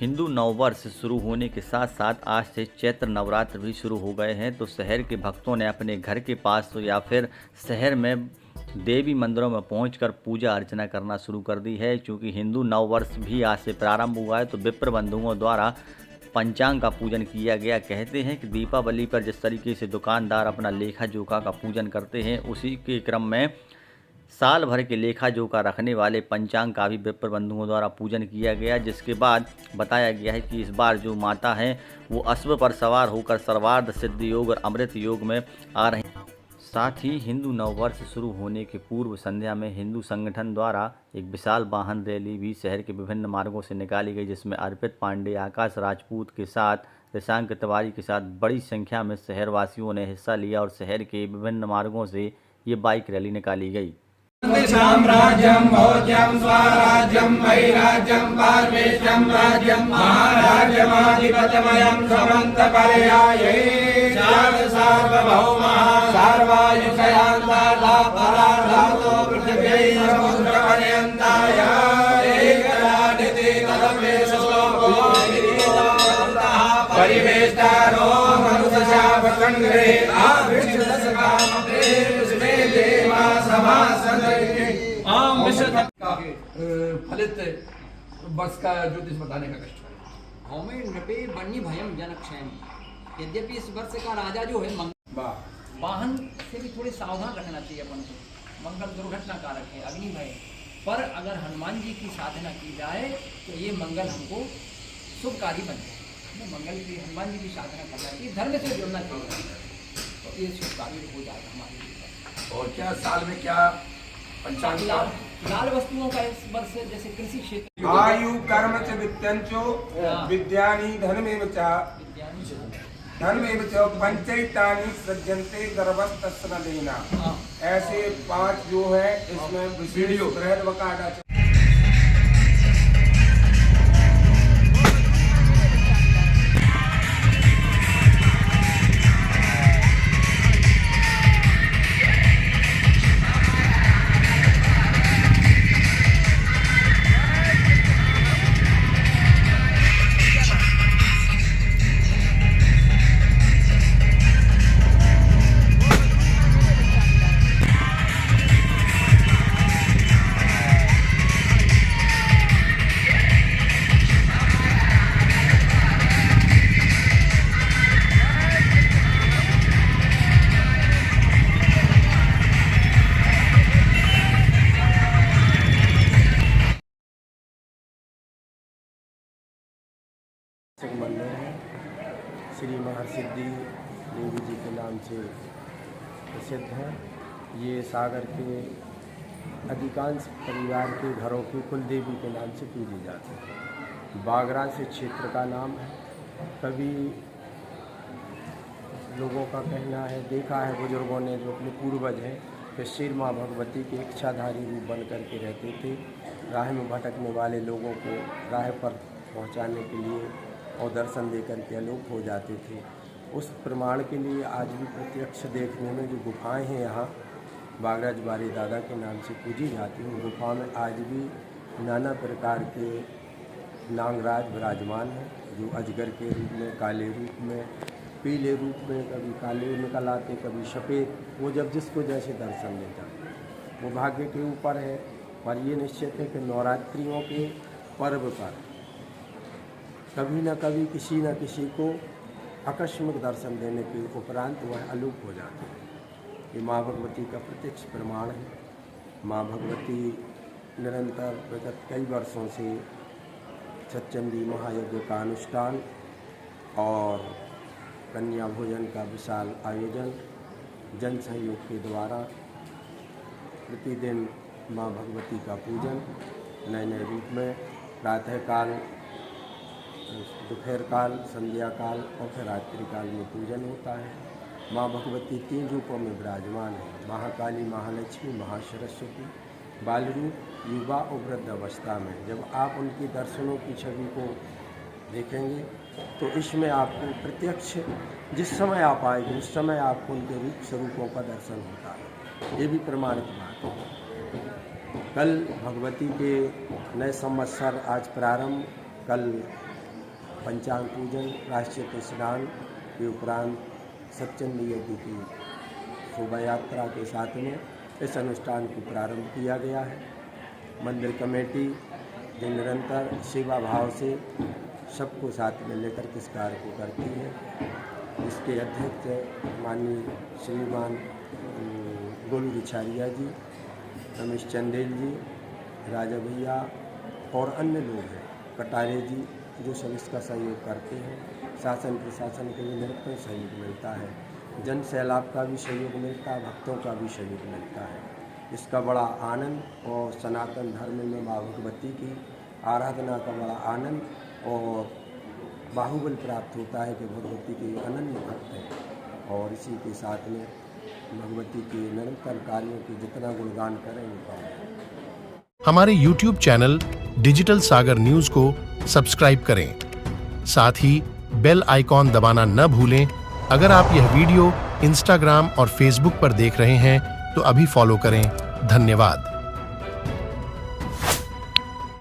हिंदू नववर्ष शुरू होने के साथ साथ आज से चैत्र नवरात्र भी शुरू हो गए हैं। तो शहर के भक्तों ने अपने घर के पास या फिर शहर में देवी मंदिरों में पहुंचकर पूजा अर्चना करना शुरू कर दी है। क्योंकि हिंदू नववर्ष भी आज से प्रारंभ हुआ है, तो विप्र बंधुओं द्वारा पंचांग का पूजन किया गया। कहते हैं कि दीपावली पर जिस तरीके से दुकानदार अपना लेखा जोखा का पूजन करते हैं, उसी के क्रम में साल भर के लेखा जोखा रखने वाले पंचांग का भी विप्र बंधुओं द्वारा पूजन किया गया। जिसके बाद बताया गया है कि इस बार जो माता हैं वो अश्व पर सवार होकर सर्वार्थ सिद्ध योग और अमृत योग में आ रहे हैं। साथ ही हिंदू नववर्ष शुरू होने के पूर्व संध्या में हिंदू संगठन द्वारा एक विशाल वाहन रैली भी शहर के विभिन्न मार्गों से निकाली गई, जिसमें अर्पित पांडे, आकाश राजपूत के साथ ऋषांक तिवारी के साथ बड़ी संख्या में शहरवासियों ने हिस्सा लिया और शहर के विभिन्न मार्गों से ये बाइक रैली निकाली गई। साम्राज्यं भोज्यं स्वराज्यं वैराज्यं पारमेशं राज्यं महाराज्यमाधिपतमयं समन्तपर्याये सार्वभौमः सर्वायुषयान्तालापराधातो पृथिव्यै समुद्रपर्यन्ताय एकराडिते तदमेशश्लोको परिवेष्टारो मनुष्यशापसङ्ग्रहे आभिषदशकामप्रे देवा फलित वर्ष का ज्योतिष बताने का कष्ट है। हमें नृपे बन्नी भयम जनक्षयम। यद्यपि इस वर्ष का राजा जो है वाहन से भी थोड़े सावधान रखना चाहिए अपन को। मंगल दुर्घटना कारक है, अग्नि भय। पर अगर हनुमान जी की साधना की जाए तो ये मंगल हमको शुभकारी बन जाए। मंगल की हनुमान जी की साधना करना चाहिए, धर्म से जुड़ना चाहिए, तो ये शुभकारी हो जाएगा हमारे लिए। और क्या साल में क्या पंचांग लाल वस्तुओं का इस वर्ष जैसे कृषि क्षेत्र आयु कर्म च वित्तंचो विद्यानि धनमेव च पंचैतानि सृज्यन्ते गर्भस्तस्य लेना। ऐसे 5 जो है इसमें विशेष बृहद्वकाटा। मंदिर है, श्री महासिद्धि देवी जी के नाम से प्रसिद्ध है। ये सागर के अधिकांश परिवार के घरों की कुल देवी के नाम से पूजी जाती है। बागरा से क्षेत्र का नाम है। कभी लोगों का कहना है, देखा है बुजुर्गों ने जो अपने पूर्वज हैं, कि श्री माँ भगवती के इच्छाधारी रूप बन करके रहते थे। राह में भटकने वाले लोगों को राह पर पहुँचाने के लिए और दर्शन देकर के अलोप हो जाते थे। उस प्रमाण के लिए आज भी प्रत्यक्ष देखने में जो गुफाएं हैं यहाँ बागराज बारी दादा के नाम से पूजी जाती हैं, गुफा में आज भी नाना प्रकार के नागराज विराजमान हैं, जो अजगर के रूप में, काले रूप में, पीले रूप में, कभी काले निकल आते, कभी सफ़ेद। वो जब जिसको जैसे दर्शन देता वो भाग्य के ऊपर है। पर ये निश्चित है कि नवरात्रियों के पर्व पर कभी न कभी किसी न किसी को आकस्मिक दर्शन देने के उपरांत वह अलूप हो जाते हैं। ये माँ भगवती का प्रत्यक्ष प्रमाण है। माँ भगवती निरंतर विगत कई वर्षों से सच्चंदी महायज्ञ का अनुष्ठान और कन्या भोजन का विशाल आयोजन जन सहयोग के द्वारा प्रतिदिन माँ भगवती का पूजन नए नए रूप में प्रातःकाल, दोपहर काल, संध्या काल और फिर रात्रि काल में पूजन होता है। माँ भगवती 3 रूपों में विराजमान है, महाकाली, महालक्ष्मी, महासरस्वती। बाल रूप, युवा और वृद्ध अवस्था में। जब आप उनके दर्शनों की छवि को देखेंगे तो इसमें आपको प्रत्यक्ष जिस समय आप आएंगे उस समय आपको उनके रूप स्वरूपों का दर्शन होता है। ये भी प्रमाणित बात है। कल भगवती के नए संवत्सर आज प्रारंभ, कल पंचांग पूजन, प्रायश्चित स्नान के उपरांत सच्चंडी यज्ञ की शोभा यात्रा के साथ में इस अनुष्ठान को प्रारंभ किया गया है। मंदिर कमेटी जो निरंतर सेवा भाव से सबको साथ में लेकर किस कार्य को करती है, इसके अध्यक्ष माननीय श्रीमान गोलू रिछारिया जी, रमेश चंदेल जी, राजा भैया और अन्य लोग हैं, कटारे जी, जो सब इसका सहयोग करते हैं। शासन प्रशासन को भी निरंतर सहयोग मिलता है, जन सैलाब का भी सहयोग मिलता है, भक्तों का भी सहयोग मिलता है। इसका बड़ा आनंद और सनातन धर्म में माँ भगवती की आराधना का बड़ा आनंद और बाहुबल प्राप्त होता है कि भगवती के अनन्य भक्त हैं और इसी के साथ में भगवती के निरंतर कार्यों की जितना गुणगान करें उनका। हमारे YouTube चैनल डिजिटल सागर न्यूज को सब्सक्राइब करें, साथ ही बेल आइकॉन दबाना न भूलें। अगर आप यह वीडियो इंस्टाग्राम और फेसबुक पर देख रहे हैं तो अभी फॉलो करें। धन्यवाद।